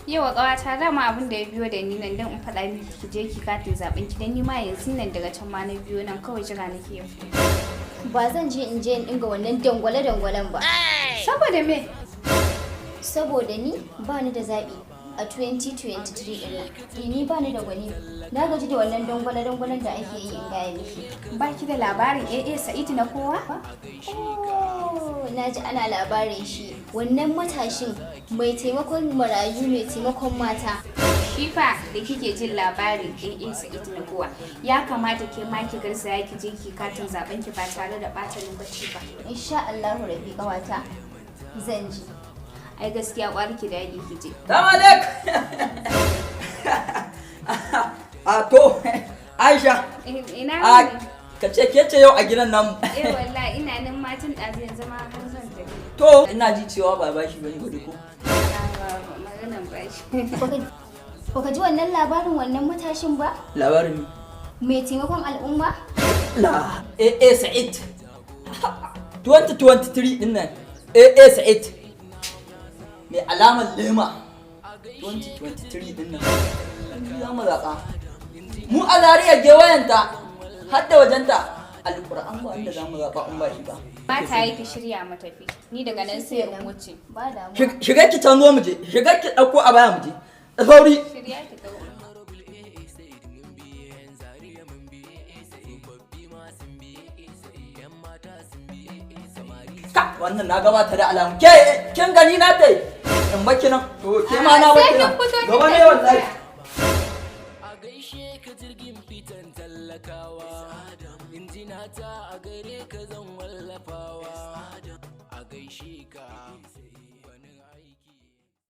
Yawa ƙawata dama abin da ya biyo da ni nan don in faɗa miki ki je ki katin zaɓen ki dan ni ma yanzu nan daga can ma na biyo nan kawai jira nake ya fito. Ba zan je in dinga wannan dangwale-dangwalen ba. Saboda me? Saboda ni ba ni da zaɓi a 2023 ɗin nan. Ni ba ni da gwani. Na gaji da wannan dangwale-dangwalen da ake yi in gaya miki. Ba ki da labarin AA Sa'id na kowa? Oh, na ji ana labarin shi. Wannan matashin mai taimakon marayu mai taimakon mata. Shi fa da kike jin labarin AA Sa'id na kowa ya kamata ke ma ki garzaya ki je ki katin zaben ki ba tare da ɓata lokaci ba. Insha Allahu rabbi ƙawata zan ji. Ai gaskiya ƙwari ki dage ki je. Salamu alaikum. A to Aisha. Ina ne? Ka ce ke ce yau a gidan namu. Wallahi ina nan matan ɗazu yanzu ma har zan tafi. To ina ji cewa ba bashi bane gudu ko. Maganan bashi. Ba ka ji wannan labarin wannan matashin ba? Labarin Mai taimakon al'umma? La AA Sa'id. 2023 din nan AA Sa'id. Mai alamar lema 2023 din nan. Za mu zaɓa. Mu a Zariya gewayenta har da wajenta alƙur'an ba wanda za mu zaɓa in ba shi ba. Mata yi ki shirya matafi. Ni daga nan sai in wuce. Ba damuwa. Shiga ki canzo mu je. Shiga ki ɗauko a baya mu je. Da sauri. Shirya ki ɗauko. Ka wannan na gabata da alamu. Ke kin gani na tai. In baki nan. To ke ma na baki nan. Gaba ne wallahi. A gaishe ka jirgin fitan tallakawa. Injina ta a gare ka zan wallafawa. A gaishe ka.